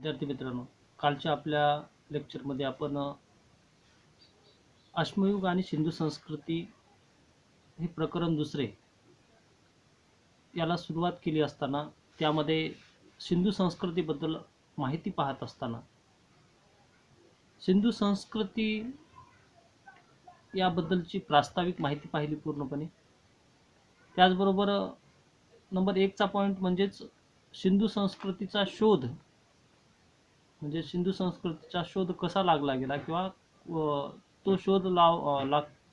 विद्यार्थी मित्रांनो, कालच्या आपल्या लेक्चरमध्ये आपण अश्मयुग आणि सिंधू संस्कृती हे प्रकरण दुसरे याला सुरुवात केली असताना त्यामध्ये सिंधू संस्कृतीबद्दल माहिती पाहत असताना सिंधू संस्कृती याबद्दलची प्रास्ताविक माहिती पाहिली पूर्णपणे. त्याचबरोबर नंबर 1चा पॉईंट म्हणजेच सिंधू संस्कृतीचा शोध, म्हणजे सिंधू संस्कृतीचा शोध कसा लागला गेला किंवा तो शोध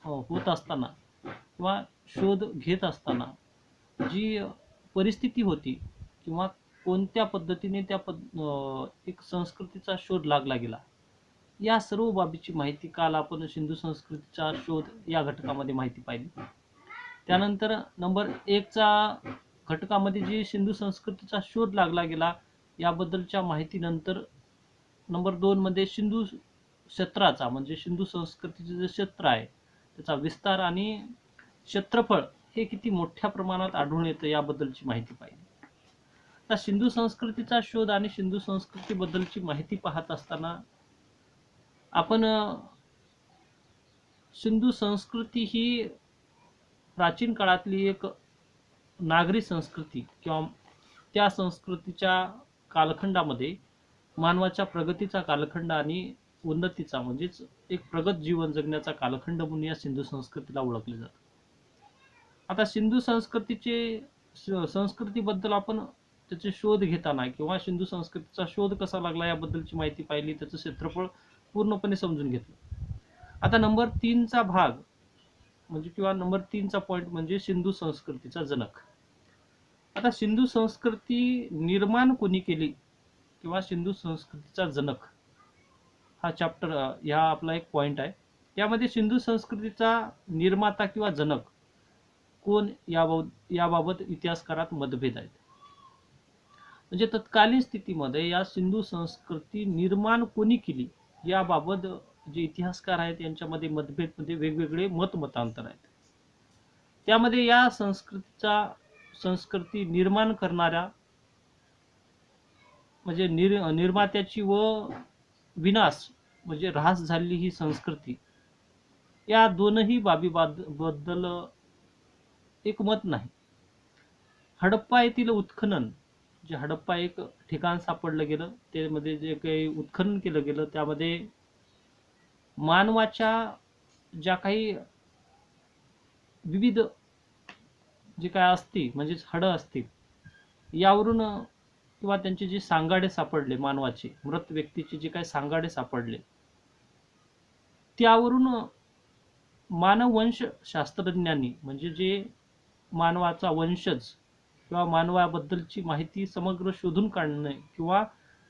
होत असताना किंवा शोध घेत असताना जी परिस्थिती होती किंवा कोणत्या पद्धतीने एक संस्कृतीचा शोध लागला गेला, या सर्व बाबीची माहिती काल आपण सिंधू संस्कृतीचा शोध या घटकामध्ये माहिती पाहिली. त्यानंतर नंबर 1चा घटकामध्ये जी सिंधू संस्कृतीचा शोध लागला गेला याबद्दलच्या माहितीनंतर नंबर 2 मध्ये सिंधू क्षेत्राचा, म्हणजे सिंधू संस्कृतीचे जे क्षेत्र आहे त्याचा विस्तार आणि क्षेत्रफळ हे किती मोठ्या प्रमाणात आढळून येतं याबद्दलची माहिती पाहिली. तर सिंधू संस्कृतीचा शोध आणि सिंधू संस्कृतीबद्दलची माहिती पाहत असताना आपण सिंधू संस्कृती ही प्राचीन काळातली एक नागरी संस्कृती किंवा त्या संस्कृतीच्या कालखंडामध्ये मानवाच्या प्रगतीचा कालखंड आणि उन्नतीचा, म्हणजेच एक प्रगत जीवन जगण्याचा कालखंड म्हणून या सिंधू संस्कृतीला ओळखले जाते. आता सिंधू संस्कृतीबद्दल आपण त्याचे शोध घेताना किंवा सिंधू संस्कृतीचा शोध कसा लागला याबद्दलची माहिती पाहिली, त्याचं क्षेत्रफळ पूर्णपणे समजून घेतलं. आता नंबर 3चा भाग म्हणजे किंवा नंबर 3चा पॉईंट म्हणजे सिंधू संस्कृतीचा जनक. आता सिंधू संस्कृती निर्माण कोणी केली किंवा सिंधू संस्कृतीचा जनक हा चॅप्टर हा आपला एक पॉईंट आहे. यामध्ये सिंधू संस्कृतीचा निर्माता किंवा जनक कोण याबाबत इतिहासकारात मतभेद आहेत. म्हणजे तत्कालीन स्थितीमध्ये या सिंधू संस्कृती निर्माण कोणी केली याबाबत जे इतिहासकार आहेत यांच्यामध्ये मतभेद, म्हणजे वेगवेगळे मतांतर आहेत. त्यामध्ये या संस्कृती निर्माण करणाऱ्या म्हणजे निर्मात्याची व विनाश म्हणजे ऱ्हास झालेली ही संस्कृती, या दोनही बाबीबद्दल एक मत नाही. हडप्पा येथील उत्खनन, जे हडप्पा एक ठिकाण सापडलं गेलं, त्यामध्ये जे काही उत्खनन केलं गेलं त्यामध्ये मानवाच्या ज्या काही विविध जे काय असतील म्हणजेच हाडं असतील यावरून किंवा त्यांचे जे सांगाडे सापडले, मानवाचे मृत व्यक्तीचे जे काही सांगाडे सापडले त्यावरून मानववंश शास्त्रज्ञांनी, म्हणजे जे मानवाचा वंशज किंवा मानवाबद्दलची माहिती समग्र शोधून काढणे किंवा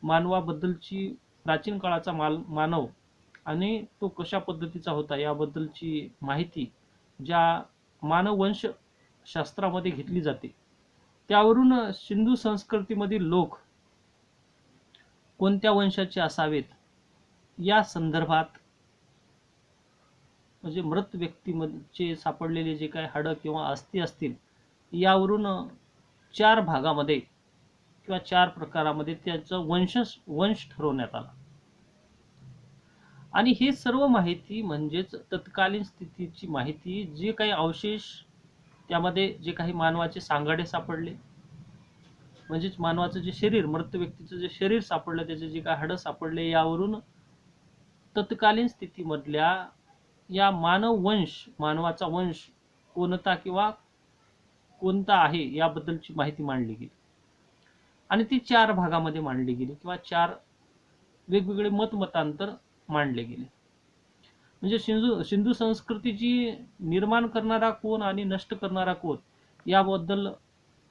मानवाबद्दलची प्राचीन काळाचा मानव आणि तो कशा पद्धतीचा होता याबद्दलची माहिती ज्या मानववंश शास्त्रामध्ये घेतली जाते, त्यावरून सिंधू संस्कृतीमधील लोक कोणत्या वंशाचे असावेत या संदर्भात, म्हणजे मृत व्यक्तीमध्ये सापडलेले जे काही हाडं किंवा अस्थी असतील यावरून 4 भागामध्ये किंवा 4 प्रकारामध्ये त्याचं वंश ठरवण्यात आला. आणि हे सर्व माहिती म्हणजेच तत्कालीन स्थितीची माहिती, जे काही अवशेष त्यामध्ये जे काही मानवाचे सांगाडे सापडले, म्हणजेच मानवाचं जे शरीर, मृत व्यक्तीचं जे शरीर सापडलं, त्याचे जे काही हाडं सापडले, यावरून तत्कालीन स्थितीमधल्या या मानवाचा वंश कोणता किंवा कोणता आहे याबद्दलची माहिती मांडली गेली आणि ती 4 भागामध्ये मांडली गेली किंवा 4 वेगवेगळे मतांतर मांडले गेले. म्हणजे सिंधू संस्कृतीची निर्माण करणारा कोण आणि नष्ट करणारा कोण याबद्दल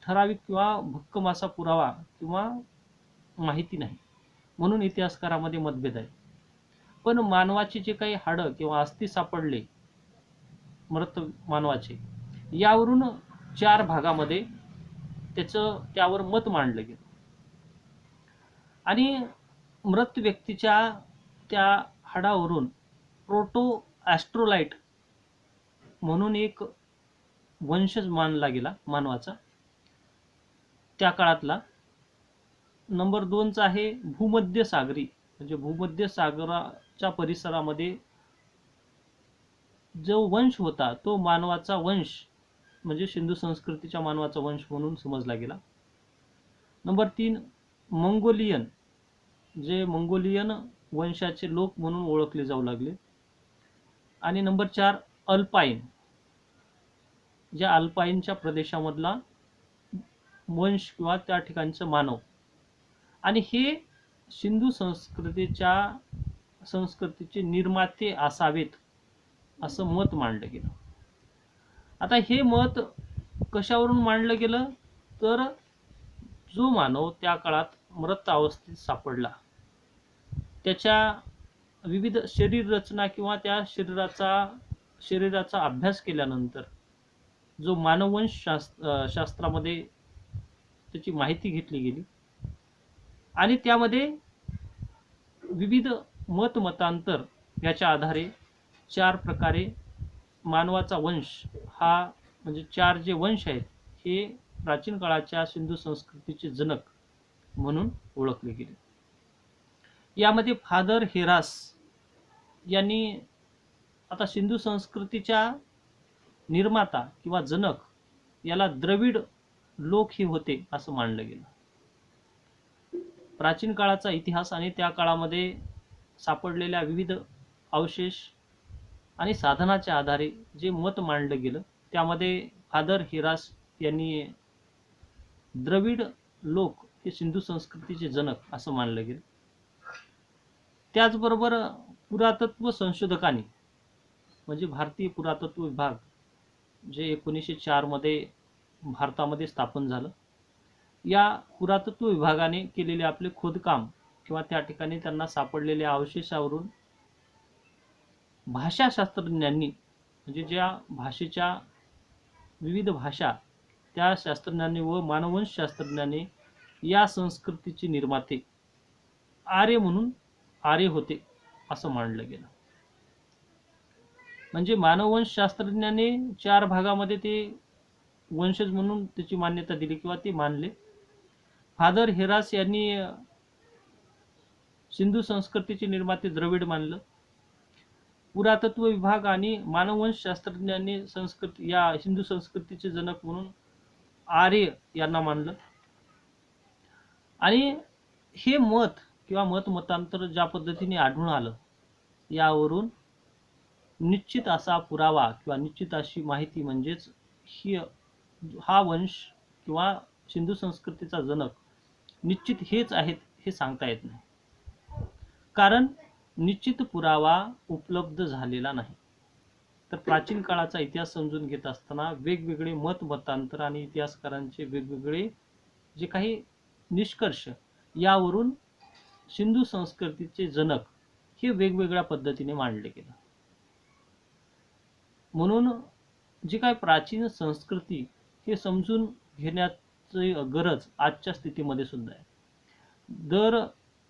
ठराविक किंवा भक्कम असा पुरावा किंवा माहिती नाही, म्हणून इतिहासकारामध्ये मतभेद आहे. पण मानवाचे जे काही हाडं किंवा अस्थी सापडले मृत मानवाचे, यावरून 4 भागामध्ये त्यावर मत मांडलं गेलं. आणि मृत व्यक्तीच्या त्या हाडावरून प्रोटो ॲस्ट्रोलाइट म्हणून एक वंशज मानला गेला मानवाचा त्या काळातला, नंबर 2चा आहे भूमध्य सागरी, म्हणजे भूमध्य सागराच्या परिसरामध्ये जो वंश होता तो मानवाचा वंश, म्हणजे सिंधू संस्कृतीच्या मानवाचा वंश म्हणून समजला गेला. नंबर 3 मंगोलियन, जे मंगोलियन वंशाचे लोक म्हणून ओळखले जाऊ लागले. आणि नंबर 4 अल्पाईन, ज्या अल्पाईनच्या प्रदेशामधला वंश किंवा त्या ठिकाणचं मानव. आणि हे सिंधू संस्कृतीचे निर्माते असावेत असं मत मांडलं गेलं. आता हे मत कशावरून मांडलं गेलं, तर जो मानव त्या काळात मृत अवस्थेत सापडला, त्याच्या विविध शरीर रचना किंवा त्या शरीराचा अभ्यास केल्यानंतर जो मानववंश शास्त्रामध्ये त्याची माहिती घेतली गेली आणि त्यामध्ये विविध मतांतर याच्या आधारे 4 प्रकारे मानवाचा वंश हा, म्हणजे 4 जे वंश आहेत हे प्राचीन काळाच्या सिंधू संस्कृतीचे जनक म्हणून ओळखले गेले. यामध्ये फादर हेरास यांनी आता सिंधू संस्कृतीच्या निर्माता किंवा जनक याला द्रविड लोक हे होते असं मानलं गेलं. प्राचीन काळाचा इतिहास आणि त्या काळामध्ये सापडलेल्या विविध अवशेष आणि साधनाच्या आधारे जे मत मांडलं गेलं त्यामध्ये फादर हेरास यांनी द्रविड लोक हे सिंधू संस्कृतीचे जनक असं मानलं गेलं. त्याचबरोबर पुरातत्व संशोधकांनी, म्हणजे भारतीय पुरातत्व विभाग जे 1904 मध्ये भारतामध्ये स्थापन झालं, या पुरातत्व विभागाने केलेले आपले खोदकाम किंवा त्या ठिकाणी त्यांना सापडलेल्या अवशेषावरून भाषाशास्त्रज्ञांनी, म्हणजे ज्या भाषेच्या विविध भाषा त्या शास्त्रज्ञांनी व मानववंश शास्त्रज्ञांनी या संस्कृतीचे निर्माते आर्य होते असं मानलं गेलं. म्हणजे मानववंश शास्त्रज्ञांनी 4 भागामध्ये ते वंशज म्हणून त्याची मान्यता दिली किंवा ते मानले. फादर हेरास यांनी सिंधू संस्कृतीचे निर्माते द्रविड मानलं. पुरातत्व विभाग आणि मानववंश शास्त्रज्ञांनी या हिंदू संस्कृतीचे जनक म्हणून आर्य यांना मानलं. आणि हे मत किंवा मतांतर ज्या पद्धतीने आढळून आलं, यावरून निश्चित असा पुरावा किंवा निश्चित अशी माहिती, म्हणजेच हा वंश किंवा सिंधू संस्कृतीचा जनक निश्चित हेच आहेत हे सांगता येत नाही, कारण निश्चित पुरावा उपलब्ध झालेला नाही. तर प्राचीन काळाचा इतिहास समजून घेत असताना वेगवेगळे मतांतर आणि इतिहासकारांचे वेगवेगळे जे काही निष्कर्ष, यावरून सिंधू संस्कृतीचे जनक हे वेगवेगळ्या पद्धतीने मांडले गेले. म्हणून जी काही प्राचीन संस्कृती हे समजून घेण्याची गरज आजच्या स्थितीमध्ये सुद्धा आहे. दर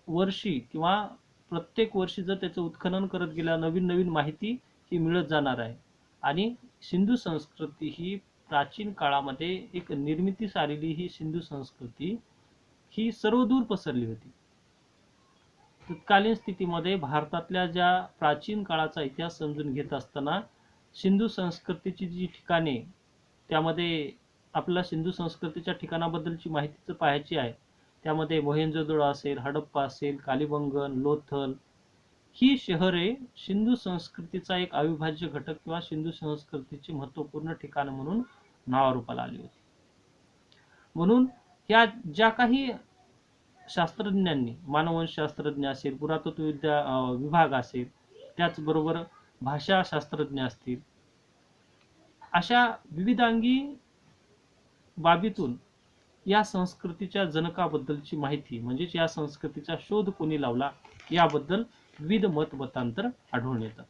वर्षी किंवा प्रत्येक वर्षी जर त्याचं उत्खनन करत गेल्या नवीन माहिती ही मिळत जाणार आहे. आणि सिंधू संस्कृती ही प्राचीन काळामध्ये एक निर्मितीस आलेली ही सिंधू संस्कृती ही सर्वदूर पसरली होती. तत्कालीन स्थितीमध्ये भारतातल्या ज्या प्राचीन काळाचा इतिहास समजून घेत असताना सिंधू संस्कृतीची जी ठिकाणे, त्यामध्ये आपल्याला सिंधू संस्कृतीच्या ठिकाणाबद्दलची माहिती पाहायची आहे. त्यामध्ये मोहेंजोदडो असेल, हडप्पा असेल, कालिबंगन, लोथल ही शहरे सिंधू संस्कृतीचा एक अविभाज्य घटक किंवा सिंधू संस्कृतीचे महत्त्वपूर्ण ठिकाण म्हणून नावारूपाला आली होती. म्हणून या ज्या काही शास्त्रज्ञांनी, मानववंश शास्त्रज्ञ असेल, पुरातत्व विभाग असेल, त्याचबरोबर भाषा शास्त्रज्ञ असतील, अशा विविधांगी बाबीतून या संस्कृतीच्या जनकाबद्दलची माहिती, म्हणजेच या संस्कृतीचा शोध कोणी लावला, याबद्दल विविध मतांतर आढळून येतात.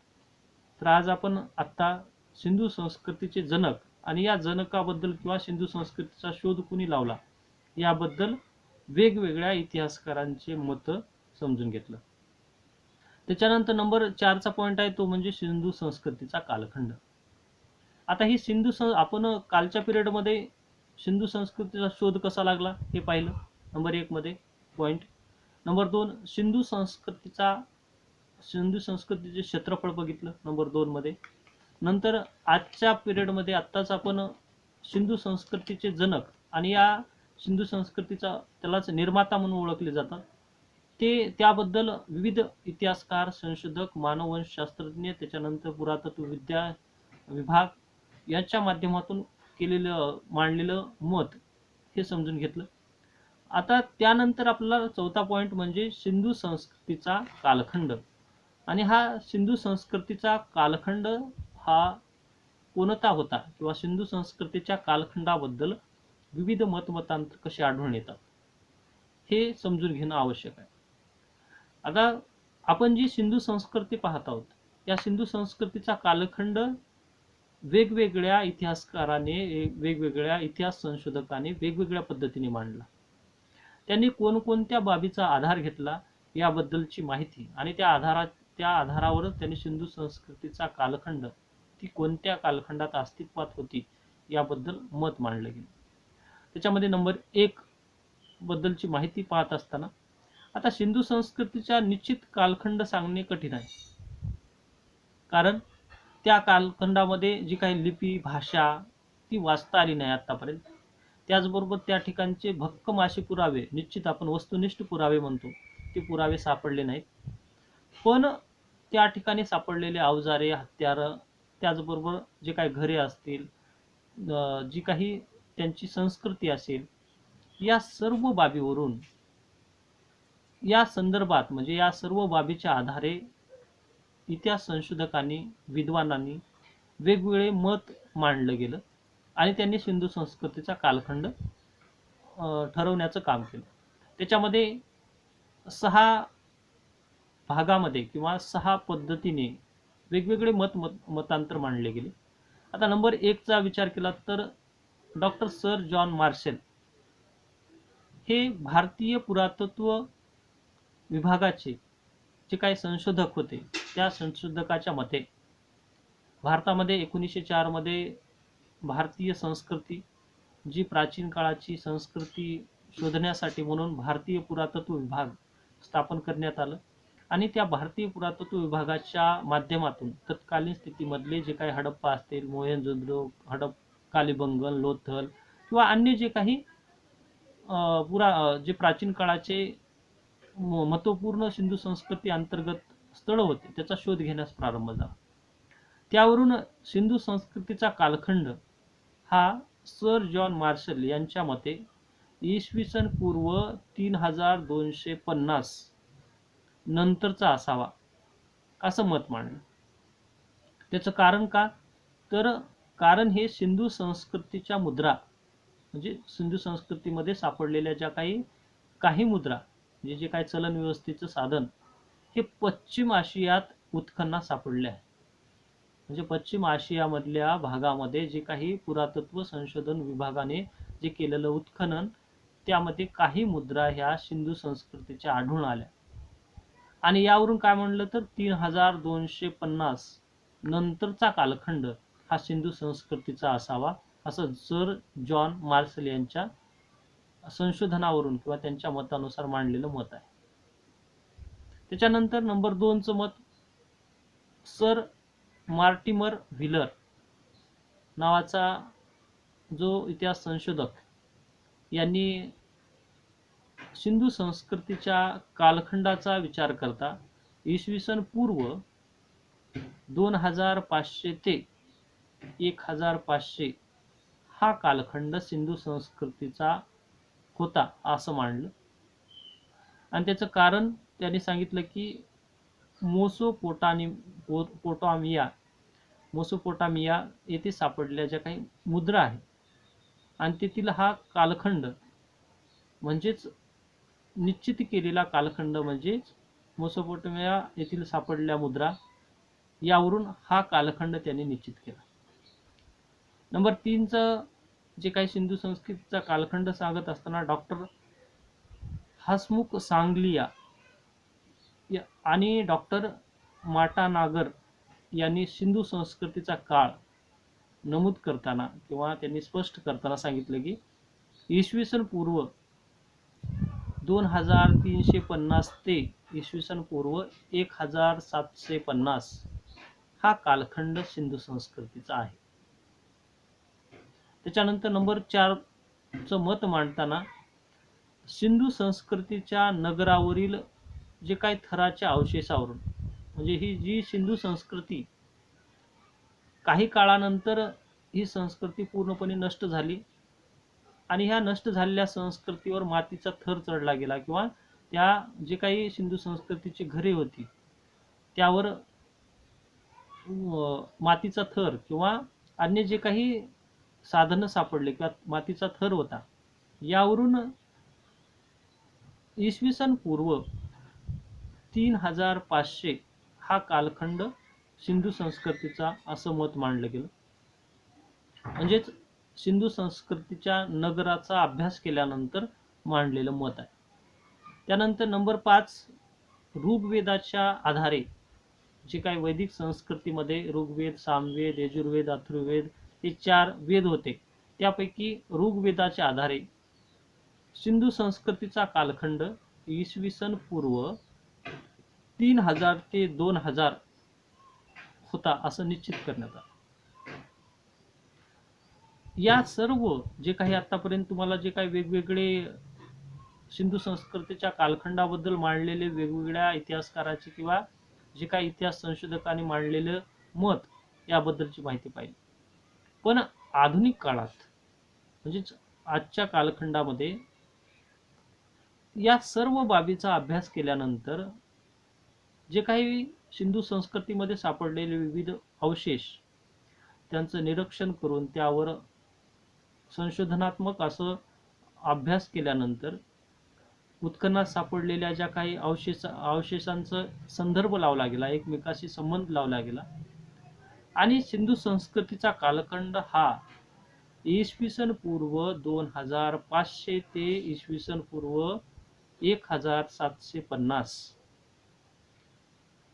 तर आज आपण आत्ता सिंधू संस्कृतीचे जनक आणि या जनकाबद्दल किंवा सिंधू संस्कृतीचा शोध कोणी लावला याबद्दल वेगवेगळ्या इतिहासकारांचे मत समजून घेतलं. त्याच्यानंतर नंबर 4चा पॉइंट आहे तो म्हणजे सिंधू संस्कृतीचा कालखंड. आता ही आपण कालच्या पिरियडमध्ये सिंधू संस्कृतीचा शोध कसा लागला हे पाहिलं नंबर 1 मध्ये. पॉईंट. नंबर 2 सिंधू संस्कृतीचे क्षेत्रफळ बघितलं नंबर 2 मध्ये. नंतर आजच्या पिरियडमध्ये आत्ताच आपण सिंधू संस्कृतीचे जनक आणि या सिंधू संस्कृतीचा त्यालाच निर्माता म्हणून ओळखले जातात त्याबद्दल विविध इतिहासकार, संशोधक, मानववंशशास्त्रज्ञ, त्याच्यानंतर पुरातत्व विद्या विभाग यांच्या माध्यमातून मांडलेलं मत हे समजून घेतलं. आता त्यानंतर आपल्याला चौथा पॉईंट म्हणजे सिंधू संस्कृतीचा कालखंड. आणि हा सिंधू संस्कृतीचा कालखंड हा कोणता होता किंवा सिंधू संस्कृतीच्या कालखंडाबद्दल विविध मतमतांतर कसे आढळून येतात हे समजून घेणं आवश्यक आहे. आता आपण जी सिंधू संस्कृती पाहत आहोत या सिंधू संस्कृतीचा कालखंड वेगवेगळ्या इतिहासकाराने, वेगवेगळ्या इतिहास संशोधकांनी वेगवेगळ्या पद्धतीने मांडला. त्यांनी कोणकोणत्या बाबीचा आधार घेतला याबद्दलची माहिती आणि त्या आधारावर त्यांनी सिंधू संस्कृतीचा कालखंड ती कोणत्या कालखंडात अस्तित्वात होती याबद्दल मत मांडलं गेलं. त्याच्यामध्ये नंबर 1 बद्दलची माहिती पाहत असताना आता सिंधू संस्कृतीचा निश्चित कालखंड सांगणे कठीण आहे. कारण त्या कालखंडामध्ये जी काही लिपी, भाषा ती वाचता आली नाही आतापर्यंत. त्याचबरोबर त्या ठिकाणचे भक्कम असे पुरावे, निश्चित आपण वस्तुनिष्ठ पुरावे म्हणतो, ते पुरावे सापडले नाहीत. पण त्या ठिकाणी सापडलेले अवजारे, हत्यारं, त्याचबरोबर जे काही घरे असतील, जी काही त्यांची संस्कृती असेल, या सर्व बाबीवरून या संदर्भात म्हणजे या सर्व बाबीच्या आधारे इतिहास संशोधकांनी, विद्वानांनी वेगवेगळे मत मांडलं गेलं आणि त्यांनी सिंधू संस्कृतीचा कालखंड ठरवण्याचं काम केलं. त्याच्यामध्ये 6 भागामध्ये किंवा 6 पद्धतीने वेगवेगळे मतांतर मांडले गेले. आता नंबर 1 चा विचार केला तर डॉक्टर सर जॉन मार्शल हे भारतीय पुरातत्व विभागाचे जे काही संशोधक होते त्या संशोधकाच्या मते भारतामध्ये 1904 मध्ये भारतीय संस्कृती, जी प्राचीन काळाची संस्कृती शोधण्यासाठी म्हणून भारतीय पुरातत्व विभाग स्थापन करण्यात आलं आणि त्या भारतीय पुरातत्व विभागाच्या माध्यमातून तत्कालीन स्थितीमधले जे काही हडप्पा असतील, मोहेंजोदडो, कालिबंगन, लोथल किंवा अन्य जे काही जे प्राचीन काळाचे महत्त्वपूर्ण सिंधू संस्कृती अंतर्गत स्थळ होते त्याचा शोध घेण्यास प्रारंभ झाला. त्यावरून सिंधू संस्कृतीचा कालखंड हा सर जॉन मार्शल यांच्या मते इसवी सन पूर्व 3250 नंतरचा असावा असं मत मांडलं. त्याचं कारण का तर कारण हे सिंधू संस्कृतीच्या मुद्रा म्हणजे सिंधू संस्कृतीमध्ये सापडलेल्या ज्या काही मुद्रा म्हणजे जे काही चलन व्यवस्थेचं साधन हे पश्चिम आशियात उत्खननात सापडले आहे. म्हणजे पश्चिम आशियामधल्या भागामध्ये जे काही पुरातत्व संशोधन विभागाने जे केलेलं उत्खनन त्यामध्ये काही मुद्रा ह्या सिंधू संस्कृतीच्या आढळून आल्या आणि यावरून काय म्हणलं तर 3250 नंतरचा कालखंड हा सिंधू संस्कृतीचा असावा असं सर जॉन मार्शल यांच्या संशोधनावरून किंवा त्यांच्या मतानुसार मांडलेलं मत आहे. त्याच्यानंतर नंबर 2 चं मत सर मार्टिमर व्हीलर नावाचा जो इतिहास संशोधक यांनी सिंधू संस्कृतीच्या कालखंडाचा विचार करता इसवी सन पूर्व 2500 ते 1500 हा कालखंड सिंधू संस्कृतीचा होता असं मांडलं आणि त्याचं कारण त्यांनी सांगितलं की मोसोपोटामिया येथे सापडलेल्या ज्या काही मुद्रा आहेत आणि तेथील हा कालखंड म्हणजेच निश्चित केलेला कालखंड म्हणजेच मोसोपोटामिया येथील सापडलेल्या मुद्रा यावरून हा कालखंड त्यांनी निश्चित केला. नंबर 3 चं जे काही सिंधू संस्कृतीचा कालखंड सांगत असताना डॉक्टर हसमुख सांगलिया आणि डॉक्टर माटानागर यांनी सिंधू संस्कृतीचा काळ नमूद करताना किंवा त्यांनी स्पष्ट करताना सांगितलं की इसवी सन पूर्व 2350 ते इसवी सन पूर्व 1750 हा कालखंड सिंधू संस्कृतीचा आहे. त्याच्यानंतर नंबर 4 चं मत मांडताना सिंधू संस्कृतीच्या नगरावरील जे काही थराच्या अवशेषावरून, म्हणजे ही जी सिंधू संस्कृती काही काळानंतर ही संस्कृती पूर्णपणे नष्ट झाली आणि ह्या नष्ट झालेल्या संस्कृतीवर मातीचा थर चढला गेला, किंवा त्या जे काही सिंधू संस्कृतीची घरे होती त्यावर मातीचा थर किंवा अन्य जे काही साधनं सापडले किंवा मातीचा थर होता, यावरून इसवी सन पूर्व 3500 हा कालखंड सिंधू संस्कृतीचा असं मत मांडलं गेलं. म्हणजेच सिंधू संस्कृतीच्या नगराचा अभ्यास केल्यानंतर मांडलेलं मत आहे. त्यानंतर नंबर 5 ऋग्वेदाच्या आधारे जे काही वैदिक संस्कृतीमध्ये ऋग्वेद, सामवेद, यजुर्वेद, अथर्ववेद हे 4 वेद होते, त्यापैकी ऋग्वेदाच्या आधारे सिंधू संस्कृतीचा कालखंड इसवी सन पूर्व 3000 ते 2000 होता असं निश्चित करण्यात आलं. या सर्व जे काही आतापर्यंत तुम्हाला जे काही वेगवेगळे सिंधू संस्कृतीच्या कालखंडाबद्दल मांडलेले वेगवेगळ्या इतिहासकाराची किंवा जे काही इतिहास संशोधकांनी मांडलेलं मत याबद्दलची माहिती पाहिली. पण आधुनिक काळात म्हणजेच आजच्या कालखंडामध्ये या सर्व बाबीचा अभ्यास केल्यानंतर जे काही सिंधू संस्कृतीमध्ये सापडलेले विविध अवशेष त्यांचं निरीक्षण करून त्यावर संशोधनात्मक असं अभ्यास केल्यानंतर उत्खननात सापडलेल्या ज्या काही अवशेषांचा संदर्भ लावला गेला, एकमेकाशी संबंध लावला गेला आणि सिंधू संस्कृतीचा कालखंड हा इसवी सन पूर्व 2500 ते इसवी सन पूर्व 1750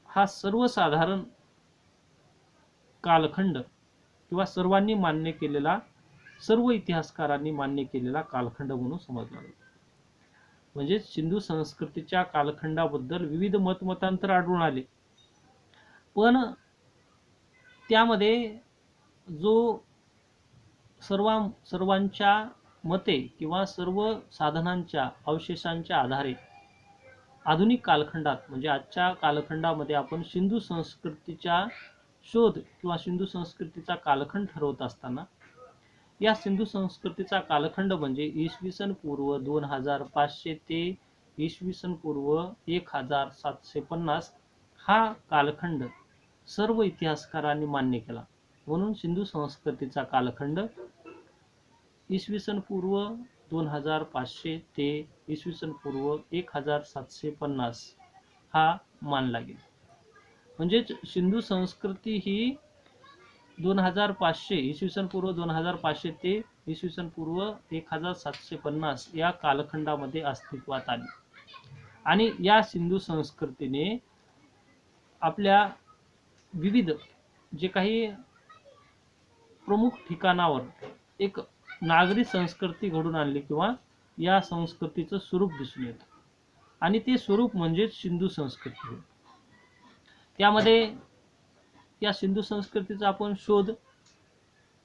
हा सर्वसाधारण कालखंड किंवा सर्वांनी मान्य केलेला, सर्व इतिहासकारांनी मान्य केलेला कालखंड म्हणून समजला जातो. म्हणजे सिंधू संस्कृतीच्या कालखंडाबद्दल विविध मतमतांतर आढळून आले, पण त्यामध्ये जो सर्वांच्या मते किंवा सर्व साधनांच्या अवशेषांच्या आधारे आधुनिक कालखंडात म्हणजे आजच्या कालखंडामध्ये आपण सिंधू संस्कृतीचा शोध किंवा सिंधू संस्कृतीचा कालखंड ठरवत असताना या सिंधू संस्कृतीचा कालखंड म्हणजे इसवी सन पूर्व 2500 ते इसवी सन पूर्व 1750 हा कालखंड सर्व इतिहासकारांनी मान्य केला. म्हणून सिंधू संस्कृतीचा कालखंड इसवी सन पूर्व 2500 ते इसवी सन पूर्व 1750 हा मानला गेला. म्हणजेच सिंधू संस्कृती ही 2500 इसवी सन पूर्व 2500 ते इसवी सन पूर्व 1750 या कालखंडामध्ये अस्तित्वात आली आणि या सिंधू संस्कृतीने आपल्या विविध जे काही प्रमुख ठिकाणावर एक नागरी संस्कृती घडून आणली किंवा या संस्कृतीचं स्वरूप दिसून येतं आणि ते स्वरूप म्हणजे सिंधू संस्कृती. त्यामध्ये या सिंधू संस्कृतीचा आपण शोध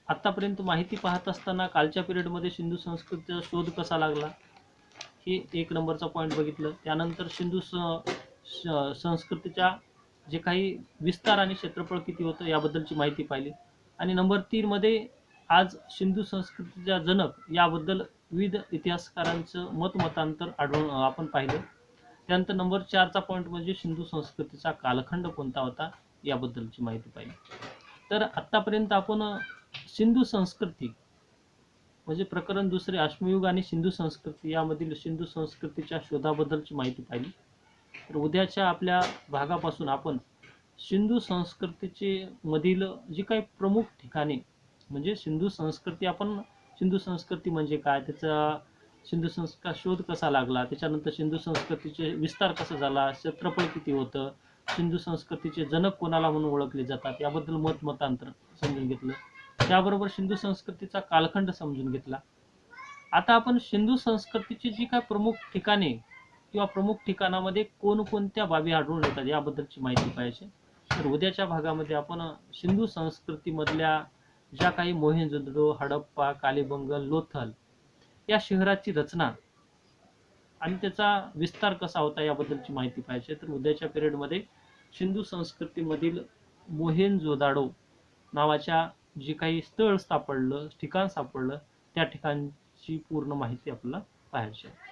आतापर्यंत माहिती पाहत असताना कालच्या पिरियडमध्ये सिंधू संस्कृतीचा शोध कसा लागला हे 1 नंबरचा पॉईंट बघितलं. त्यानंतर सिंधू संस्कृतीच्या जे काही विस्तार आणि क्षेत्रफळ किती होतं याबद्दलची माहिती पाहिली आणि नंबर 3 मध्ये आज सिंधू संस्कृतीचा जनक याबद्दल विविध इतिहासकारांचं मतमतांतर आढळून आपण पाहिलं. त्यानंतर नंबर 4चा पॉईंट म्हणजे सिंधू संस्कृतीचा कालखंड कोणता होता याबद्दलची माहिती पाहिली. तर आतापर्यंत आपण सिंधू संस्कृती म्हणजे प्रकरण 2 अश्मयुग आणि सिंधू संस्कृती यामधील सिंधू संस्कृतीच्या शोधाबद्दलची माहिती पाहिली. तर उद्याच्या आपल्या भागापासून आपण सिंधू संस्कृतीचे मधील जी काही प्रमुख ठिकाणे म्हणजे सिंधू संस्कृती, आपण सिंधू संस्कृती म्हणजे काय, त्याचा सिंधू संस्कृतीचा शोध कसा लागला, त्याच्यानंतर सिंधू संस्कृतीचे विस्तार कसा झाला, क्षेत्रफळ किती होतं, सिंधू संस्कृतीचे जनक कोणाला म्हणून ओळखले जातात याबद्दल मतांतर समजून घेतलं. त्याबरोबर सिंधू संस्कृतीचा कालखंड समजून घेतला. आता आपण सिंधू संस्कृतीची जी काही प्रमुख ठिकाणे किंवा प्रमुख ठिकाणामध्ये कोणकोणत्या बाबी आढळून येतात याबद्दलची माहिती पाहिजे. तर उद्याच्या भागामध्ये आपण सिंधू संस्कृतीमधल्या ज्या काही मोहेंजोदडो, हडप्पा, कालिबंगन, लोथल या शहराची रचना आणि त्याचा विस्तार कसा होता याबद्दलची माहिती पाहिजे. तर उद्याच्या पिरियडमध्ये सिंधू संस्कृतीमधील मोहेंजोदाडो नावाच्या जी काही स्थळ सापडलं, ठिकाण सापडलं, त्या ठिकाणची पूर्ण माहिती आपल्याला पाहायची आहे.